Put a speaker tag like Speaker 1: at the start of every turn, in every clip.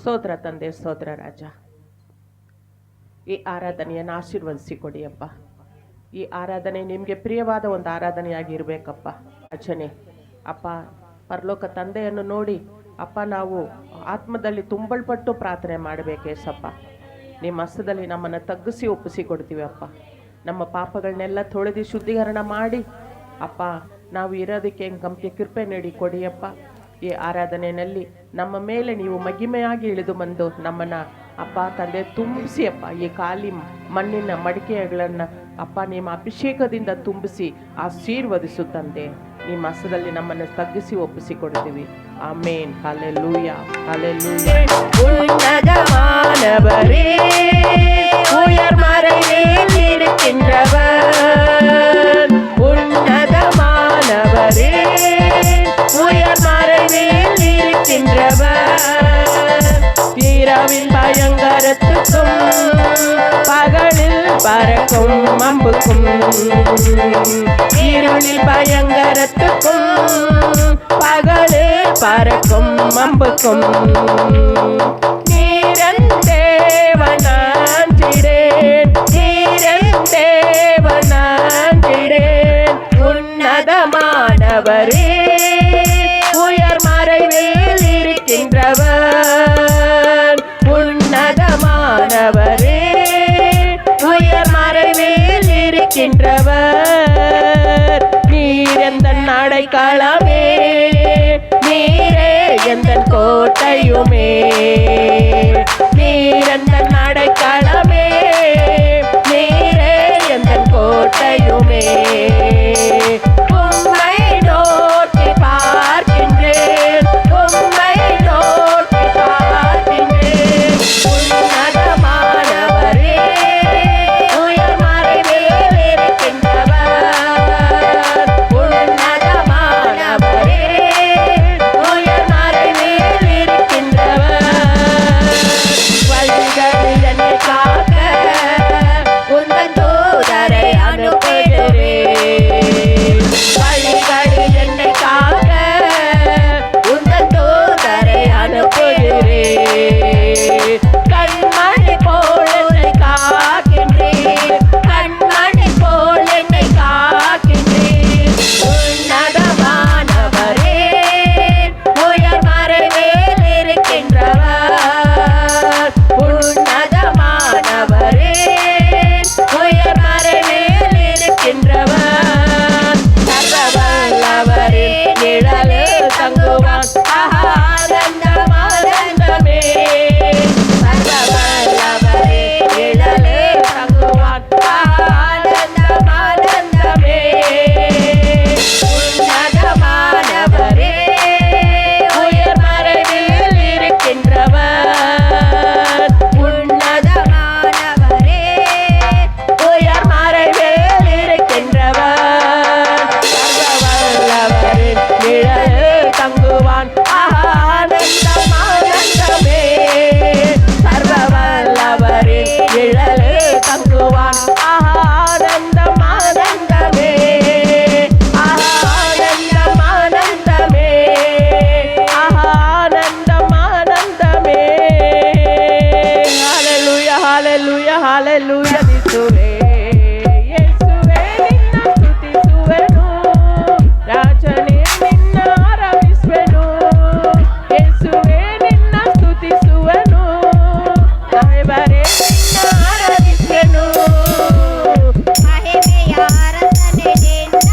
Speaker 1: ಸ್ತೋತ್ರ ತಂದೆ, ಸ್ತೋತ್ರ ರಾಜ. ಈ ಆರಾಧನೆಯನ್ನು ಆಶೀರ್ವದಿಸಿ ಕೊಡಿ ಅಪ್ಪ. ಈ ಆರಾಧನೆ ನಿಮಗೆ ಪ್ರಿಯವಾದ ಒಂದು ಆರಾಧನೆಯಾಗಿ ಇರಬೇಕಪ್ಪ. ರಚನೆ ಅಪ್ಪ, ಪರಲೋಕ ತಂದೆಯನ್ನು ನೋಡಿ ಅಪ್ಪ, ನಾವು ಆತ್ಮದಲ್ಲಿ ತುಂಬಲ್ಪಟ್ಟು ಪ್ರಾರ್ಥನೆ ಮಾಡಬೇಕೇಸಪ್ಪ. ನಿಮ್ಮ ಹಸ್ತದಲ್ಲಿ ನಮ್ಮನ್ನು ತಗ್ಗಿಸಿ ಒಪ್ಪಿಸಿ ಕೊಡ್ತೀವಿ ಅಪ್ಪ. ನಮ್ಮ ಪಾಪಗಳನ್ನೆಲ್ಲ ತೊಳೆದು ಶುದ್ಧೀಕರಣ ಮಾಡಿ ಅಪ್ಪ, ನಾವು ಇರೋದಕ್ಕೆ ಗಂಪೆ ಕೃಪೆ ನೀಡಿ ಕೊಡಿಯಪ್ಪ. ಈ ಆರಾಧನೆಯಲ್ಲಿ ನಮ್ಮ ಮೇಲೆ ನೀವು ಮಹಿಮೆಯಾಗಿ ಇಳಿದು ಬಂದು ನಮ್ಮನ್ನು ಅಪ್ಪ ತಂದೆ ತುಂಬಿಸಿ ಅಪ್ಪ. ಈ ಖಾಲಿ ಮಣ್ಣಿನ ಮಡಿಕೆಗಳನ್ನು ಅಪ್ಪ ನಿಮ್ಮ ಅಭಿಷೇಕದಿಂದ ತುಂಬಿಸಿ ಆಶೀರ್ವದಿಸು ತಂದೆ. ನಿಮ್ಮ ಹಸ್ತದಲ್ಲಿ ನಮ್ಮನ್ನು ತಗ್ಗಿಸಿ ಒಪ್ಪಿಸಿ ಕೊಡ್ತೀವಿ. ಆಮೇನ್. Hallelujah, hallelujah. உன்னதமானவரே உயர் மறைவில் இருக்கின்றவர், உன்னதமானவரே உயர் மறைவில் இருக்கின்றவர், இரவின் பயங்கரத்துக்கும் பகலில் பறக்கும் அம்புக்கும், இருளில் பயங்கரத்துக்கும் பகலில் பறக்கும் அம்புக்கும், நீரன் தேவனாஞ்சிடேன், நீரன் தேவனாஞ்சிடேன். உன்னதமானவரே உயர் மறைவில் இருக்கின்றவர், உன்னதமானவரே உயர் மறைவில் இருக்கின்றவர், நீர் எந்தன் அடைக்கலமே, நீரே எந்தன் கோட்டையுமே, நீர் எந்தன் அடைக்கலமே, நீரே எந்தன் கோட்டையுமே. உம்மை நோக்கி பார்க்கின்றேன், உம்மை நோக்கி பார்க்கின்றேன். உன்னதமானவரே உயர் மறைவில் இருக்கின்றவர், உன்னதமானவரே உயர் மறைவில் இருக்கின்றவர். வழிகளில் என்னை காக்க உந்தன் தூதரை அனுப்புகிறேன், வழிகளில் என்னை காக்க உந்தன் தூதரை அனுப்புகிறேன். கண்மணி போல் என்னை காக்கின்றீர், கண்மணி போல் என்னை காக்கின்றீர். உன்னதமானவரே உயர் மறைவில் இருக்கின்றவர், உன்னதமானவரே உயர் மறைவில் இருக்கின்றவர். சர்வவல்லவரே நிழலில் தங்குவான் ஆனந்தமானந்தமே, சர்வவல்லவரே நிழலில் தங்குவான் ஆனந்தமானந்தமே. உன்னதமானவரே உயர் மறைவில் இருக்கின்றவர், உன்னதமானவரே உயர் மறைவில் இருக்கின்றவர். சர்வவல்லவரே நிழலில் தங்குவான் ஆனந்தமானந்தமே, சர்வவல்லவரே நிழலில் தங்குவான் ஆனந்தமானந்தமே, ஆனந்தமானந்தமே, ஆனந்தமானந்தமே. ஹல்லேலூயா, ஹல்லேலூயா, ஹல்லேலூயா. ಯೇಸುವೇ, ಯೇಸುವೇ ನಿನ್ನ ಸ್ತುತಿಸುವೆನು, ರಾಜನೇ ನಿನ್ನ ಆರಾಧಿಸುವೆನು, ಯೇಸುವೇ ನಿನ್ನ ಸ್ತುತಿಸುವೆನು, ದೇವರೇ ನಿನ್ನ ಆರಾಧಿಸುವೆನು.
Speaker 2: ಮಹಿಮೆಯ ಅರಸನೇ ನಿನ್ನ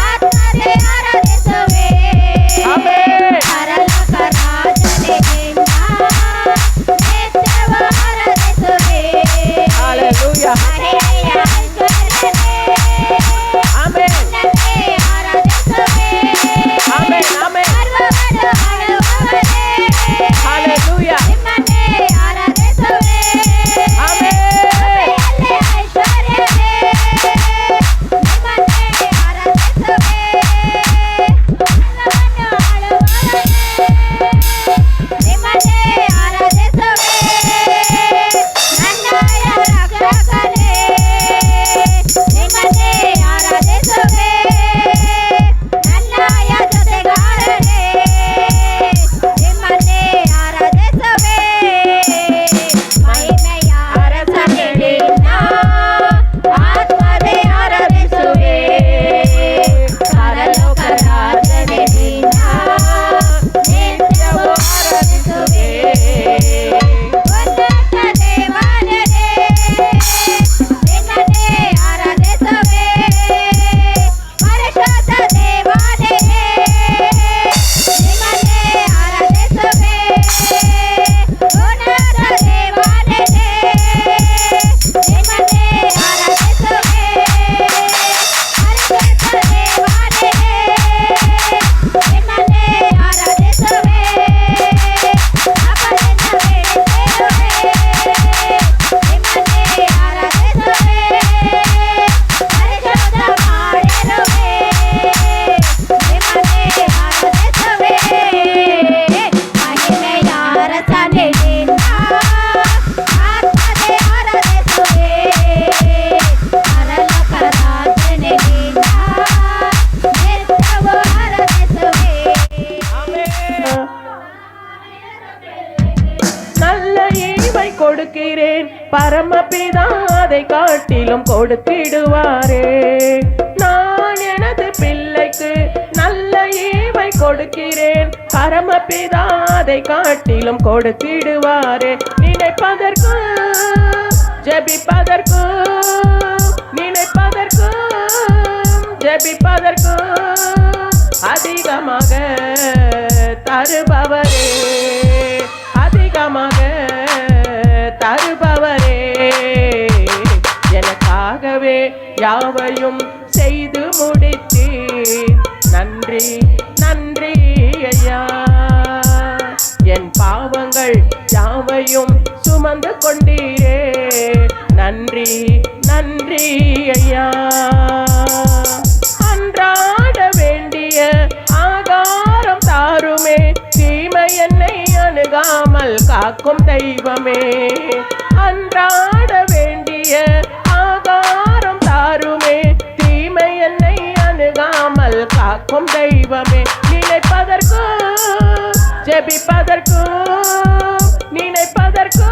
Speaker 2: ಆತ್ಮರೇ ಆರಾಧಿಸುವೆ,
Speaker 1: ಆಮೆನ್.
Speaker 2: ಪರಲೋಕ ರಾಜನೇ ನಿನ್ನ ನಿತ್ಯವ ಆರಾಧಿಸುವೆ.
Speaker 1: ಹಲ್ಲೇಲೂಯಾ.
Speaker 2: ಮಹಿಮೆಯ ಐಶ್ವರ್ಯನೇ
Speaker 1: ಆಮೆನ್,
Speaker 2: ನಿನ್ನನ್ನೇ ಆರಾಧಿಸುವೆ.
Speaker 1: Amen, amen.
Speaker 2: ಸರ್ವವನ್ನು ಆಳುವವನೇ
Speaker 1: ಹಲ್ಲೇಲೂಯಾ.
Speaker 2: ನಿಮ್ಮನ್ನೇ ಆರಾಧಿಸುವೆ.
Speaker 1: கொடுக்கிறேன், பரமபிதா அதை காட்டிலும் கொடுத்திடுவாரே. நான் எனது பிள்ளைக்கு நல்ல ஈவை கொடுக்கிறேன், பரமபிதா அதை காட்டிலும் கொடுத்திடுவாரே. நினைப்பதற்கு ஜெபிப்பதற்கு, நினைப்பதற்கு ஜெபிப்பதற்கு அதிகமாக தருபவரே, அதிகமாக தருபவரே. எனக்காகவே யாவையும் செய்து முடித்தீர், நன்றி நன்றி ஐயா. என் பாவங்கள் யாவையும் சுமந்து கொண்டீரே, நன்றி நன்றி ஐயா. அன்றாட வேண்டிய ஆகாரம் தாருமே, தீமை என்னை அணுகாமல் காக்கும் தெய்வமே. அன்றாட வேண்டிய ஆகாரம் தாருமே, தீமை என்னை அணுகாமல் காக்கும் தெய்வமே. நினைப்பதற்கு ஜெபிப்பதற்கு, நினைப்பதற்கு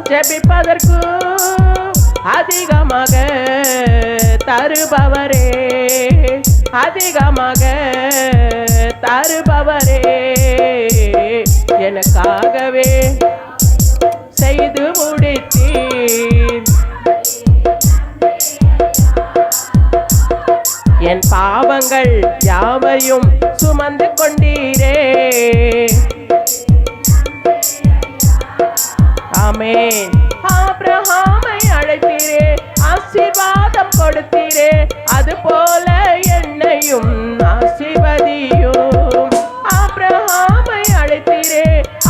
Speaker 1: ஜெபிப்பதற்கு அதிகமாக தருபவரே, அதிகமாக தருபவரே. எனக்காகவே செய்து முடித்தீர், என் பாவங்கள் யாவையும் சுமந்து கொண்டீரே. ஆமென். ஆபிரகாமை அழைத்தீரே, ஆசீர்வாதம் கொடுத்தீரே, அதுபோல என்னையும் ஆசீர்வதியும். ஆபிரகாமை அழைத்தீரே,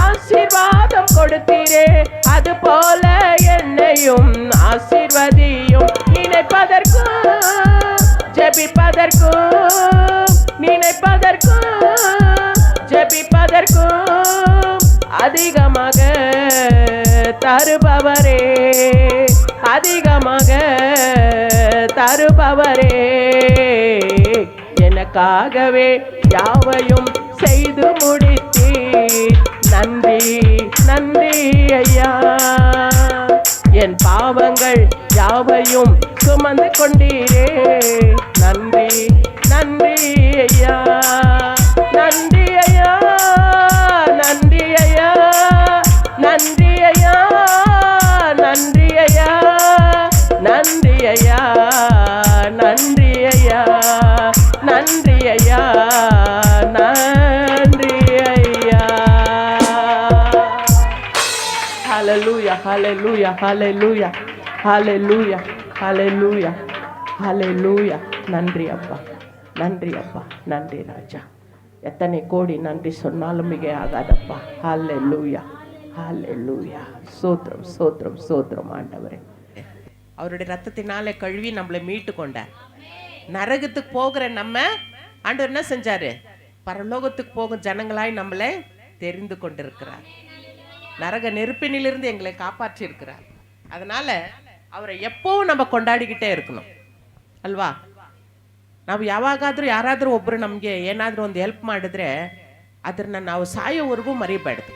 Speaker 1: ஆசீர்வாதம் கொடுத்தீரே, அதுபோல என்னையும் ஆசீர்வதியும். நினைப்பதற்கு ஜெபிப்பதற்கு, நினைப்பதற்கு ஜெபிப்பதற்கு அதிகமாக தருபவரே, அதிகமாக தருபவரே. எனக்காகவே யாவையும் செய்து முடித்தீர், நன்றி நன்றி ஐயா. என் பாவங்கள் யாவையும் சுமந்து கொண்டீரே, நன்றி நன்றி ஐயா. நன்றி ஐயா, நன்றி ஐயா, நன்றி ஐயா, நன்றி ஐயா, நன்றி ஐயா, நன்றி ஐயா, நன்றி ஐயா, நன்றி ஐயா. ஹல்லேலூயா, ஹல்லேலூயா, ஹல்லேலூயா, ஹல்லேலூயா, ஹல்லேலூயா, ஹல்லேலூயா. நன்றி அப்பா, நன்றி அப்பா, நன்றி ராஜா. எத்தனை கோடி நன்றி சொன்னாலும் மிக ஆகாதப்பா. ஹல்லேலூயா, ஹல்லேலூயா. சோத்ரம் சோத்ரம் சோத்ரம் ஆண்டவரே. அவருடைய ரத்தத்தினாலே கழுவி நம்மளை மீட்டு கொண்டார். நரகத்துக்கு போகிற நம்ம ஆண்டவர் என்ன செஞ்சாரு? பரலோகத்துக்கு போகும் ஜனங்களாய் நம்மளை தெரிந்து கொண்டிருக்கிறார். நரக நெருப்பினிலிருந்து எங்களை காப்பாற்றி இருக்கிறார். அதனால அவரை எப்பவும் நம்ம கொண்டாடிக்கிட்டே இருக்கணும் ಅಲ್ವಾ. ನಾವು ಯಾವಾಗಾದ್ರೂ ಯಾರಾದರೂ ಒಬ್ಬರು ನಮಗೆ ಏನಾದರೂ ಒಂದು ಹೆಲ್ಪ್ ಮಾಡಿದ್ರೆ ಅದನ್ನ ನಾವು ಸಾಯೋವರೆಗೂ ಮರೀಲೇಬೇಡದು.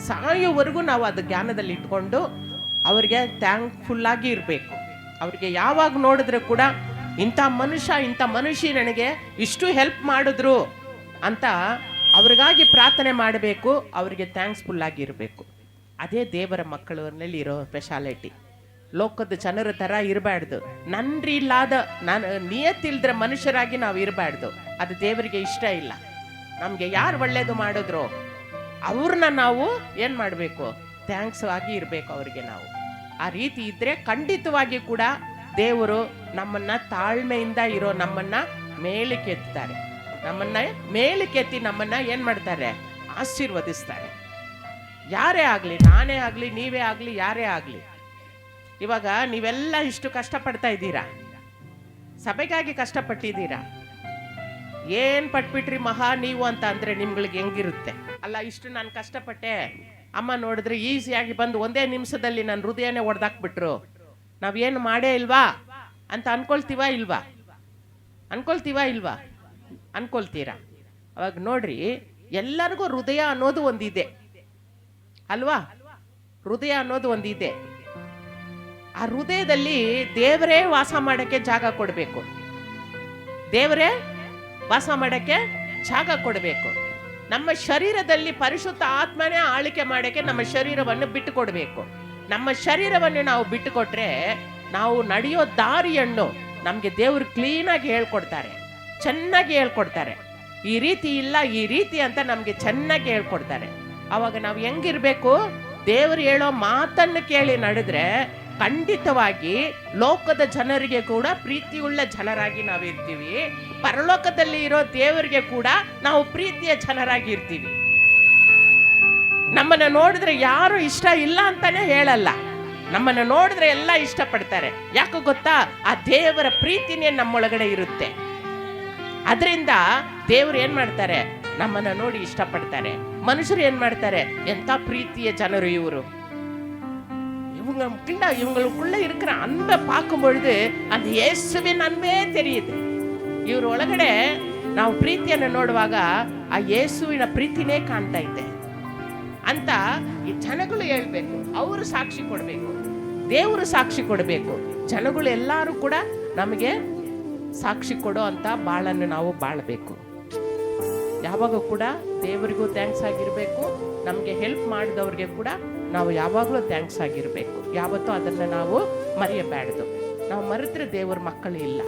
Speaker 1: ಸಾಯೋವರೆಗೂ ನಾವು ಅದು ಜ್ಞಾನದಲ್ಲಿ ಇಟ್ಕೊಂಡು ಅವರಿಗೆ ಥ್ಯಾಂಕ್ಫುಲ್ ಆಗಿ ಇರಬೇಕು. ಅವರಿಗೆ ಯಾವಾಗ ನೋಡಿದ್ರೆ ಕೂಡ ಇಂಥ ಮನುಷ್ಯ ನನಗೆ ಇಷ್ಟು ಹೆಲ್ಪ್ ಮಾಡಿದ್ರು ಅಂತ ಅವ್ರಿಗಾಗಿ ಪ್ರಾರ್ಥನೆ ಮಾಡಬೇಕು, ಅವರಿಗೆ ಥ್ಯಾಂಕ್ಸ್ಫುಲ್ ಆಗಿ ಇರಬೇಕು. ಅದೇ ದೇವರ ಮಕ್ಕಳಲ್ಲಿ ಇರೋ ಸ್ಪೆಷಾಲಿಟಿ. ಲೋಕದ ಜನರ ಥರ ಇರಬಾರ್ದು. ನನ್ರಿ ಇಲ್ಲದ ನಿಯತ್ತಿಲ್ದ್ರೆ ಮನುಷ್ಯರಾಗಿ ನಾವು ಇರಬಾರ್ದು. ಅದು ದೇವರಿಗೆ ಇಷ್ಟ ಇಲ್ಲ. ನಮಗೆ ಯಾರು ಒಳ್ಳೇದು ಮಾಡಿದ್ರು ಅವ್ರನ್ನ ನಾವು ಏನು ಮಾಡಬೇಕು? ಥ್ಯಾಂಕ್ಸ್ ಆಗಿ ಇರಬೇಕು ಅವರಿಗೆ. ನಾವು ಆ ರೀತಿ ಇದ್ರೆ ಖಂಡಿತವಾಗಿ ಕೂಡ ದೇವರು ನಮ್ಮನ್ನ ತಾಳ್ಮೆಯಿಂದ ಇರೋ ನಮ್ಮನ್ನ ಮೇಲಕ್ಕೆತ್ತಾರೆ. ನಮ್ಮನ್ನ ಮೇಲಕ್ಕೆತ್ತಿ ನಮ್ಮನ್ನ ಏನು ಮಾಡ್ತಾರೆ? ಆಶೀರ್ವದಿಸ್ತಾರೆ. ಯಾರೇ ಆಗಲಿ, ನಾನೇ ಆಗಲಿ, ನೀವೇ ಆಗಲಿ, ಯಾರೇ ಆಗಲಿ. ಇವಾಗ ನೀವೆಲ್ಲ ಇಷ್ಟು ಕಷ್ಟಪಡ್ತಾ ಇದ್ದೀರಾ, ಸಭೆಗಾಗಿ ಕಷ್ಟಪಟ್ಟಿದ್ದೀರಾ. ಏನು ಪಟ್ಬಿಟ್ರಿ ಮಹಾ ನೀವು ಅಂತ ಅಂದರೆ ನಿಮ್ಗಳಿಗೆ ಹೆಂಗಿರುತ್ತೆ? ಅಲ್ಲ, ಇಷ್ಟು ನಾನು ಕಷ್ಟಪಟ್ಟೆ, ಅಮ್ಮ ನೋಡಿದ್ರೆ ಈಸಿಯಾಗಿ ಬಂದು ಒಂದೇ ನಿಮಿಷದಲ್ಲಿ ನನ್ನ ಹೃದಯನೇ ಒಡೆದಾಕ್ಬಿಟ್ರು, ನಾವೇನು ಮಾಡೇ ಇಲ್ವಾ ಅಂತ ಅನ್ಕೊಳ್ತೀವಾ ಇಲ್ವಾ? ಅನ್ಕೊಳ್ತೀರಾ? ಅವಾಗ ನೋಡ್ರಿ, ಎಲ್ಲರಿಗೂ ಹೃದಯ ಅನ್ನೋದು ಒಂದಿದೆ. ಅಲ್ವಾ? ಹೃದಯ ಅನ್ನೋದು ಒಂದಿದೆ. ಆ ಹೃದಯದಲ್ಲಿ ದೇವರೇ ವಾಸ ಮಾಡಕ್ಕೆ ಜಾಗ ಕೊಡಬೇಕು. ದೇವರೇ ವಾಸ ಮಾಡಕ್ಕೆ ಜಾಗ ಕೊಡಬೇಕು. ನಮ್ಮ ಶರೀರದಲ್ಲಿ ಪರಿಶುದ್ಧ ಆತ್ಮನೇ ಆಳ್ವಿಕೆ ಮಾಡಕ್ಕೆ ನಮ್ಮ ಶರೀರವನ್ನು ಬಿಟ್ಟು ಕೊಡಬೇಕು. ನಮ್ಮ ಶರೀರವನ್ನು ನಾವು ಬಿಟ್ಟು ಕೊಟ್ರೆ ನಾವು ನಡೆಯೋ ದಾರಿಯನ್ನು ನಮಗೆ ದೇವರು ಕ್ಲೀನಾಗಿ ಹೇಳ್ಕೊಡ್ತಾರೆ, ಚೆನ್ನಾಗಿ ಹೇಳ್ಕೊಡ್ತಾರೆ. ಈ ರೀತಿ ಇಲ್ಲ, ಈ ರೀತಿ ಅಂತ ನಮಗೆ ಚೆನ್ನಾಗಿ ಹೇಳ್ಕೊಡ್ತಾರೆ. ಅವಾಗ ನಾವು ಹೆಂಗಿರ್ಬೇಕು? ದೇವರು ಹೇಳೋ ಮಾತನ್ನು ಕೇಳಿ ನಡೆದ್ರೆ ಖಂಡಿತವಾಗಿ ಲೋಕದ ಜನರಿಗೆ ಕೂಡ ಪ್ರೀತಿಯುಳ್ಳ ಜನರಾಗಿ ನಾವು ಇರ್ತೀವಿ. ಪರಲೋಕದಲ್ಲಿ ಇರೋ ದೇವರಿಗೆ ಕೂಡ ನಾವು ಪ್ರೀತಿಯ ಜನರಾಗಿ ಇರ್ತೀವಿ. ನಮ್ಮನ್ನ ನೋಡಿದ್ರೆ ಯಾರು ಇಷ್ಟ ಇಲ್ಲ ಅಂತಾನೆ ಹೇಳಲ್ಲ. ನಮ್ಮನ್ನ ನೋಡಿದ್ರೆ ಎಲ್ಲ ಇಷ್ಟಪಡ್ತಾರೆ. ಯಾಕೆ ಗೊತ್ತಾ? ಆ ದೇವರ ಪ್ರೀತಿನೇ ನಮ್ಮೊಳಗಡೆ ಇರುತ್ತೆ. ಅದರಿಂದ ದೇವರು ಏನ್ ಮಾಡ್ತಾರೆ? ನಮ್ಮನ್ನ ನೋಡಿ ಇಷ್ಟಪಡ್ತಾರೆ. ಮನುಷ್ಯರು ಏನ್ ಮಾಡ್ತಾರೆ? ಎಂತ ಪ್ರೀತಿಯ ಜನರು ಇವರು, இவங்களுக்குள்ள இருக்கிற அன்பை பார்க்கும் பொழுது அந்த இயேசுவின் அன்பே தெரியுது. ಇವ್ರ ಒಳಗಡೆ ನಾವು ಪ್ರೀತಿಯನ್ನು ನೋಡುವಾಗ ಆ ಯೇಸುವಿನ ಪ್ರೀತಿನೇ ಕಾಣ್ತಾ ಇದೆ ಅಂತ ಈ ಜನಗಳು ಹೇಳ್ಬೇಕು. ಅವರು ಸಾಕ್ಷಿ ಕೊಡಬೇಕು, ದೇವರು ಸಾಕ್ಷಿ ಕೊಡಬೇಕು. ಜನಗಳು ಎಲ್ಲರೂ ಕೂಡ ನಮಗೆ ಸಾಕ್ಷಿ ಕೊಡೋ ಅಂತ ಬಾಳನ್ನು ನಾವು ಬಾಳಬೇಕು. ಯಾವಾಗ ಕೂಡ ದೇವರಿಗೂ ಥ್ಯಾಂಕ್ಸ್ ಆಗಿರಬೇಕು, ನಮಗೆ ಹೆಲ್ಪ್ ಮಾಡಿದವ್ರಿಗೆ ಕೂಡ ನಾವು ಯಾವಾಗಲೂ ಥ್ಯಾಂಕ್ಸ್ ಆಗಿರಬೇಕು. ಯಾವತ್ತೂ ಅದನ್ನು ನಾವು ಮರೆಯಬಾರ್ದು. ನಾವು ಮರೆತರೆ ದೇವರ ಮಕ್ಕಳು ಇಲ್ಲ.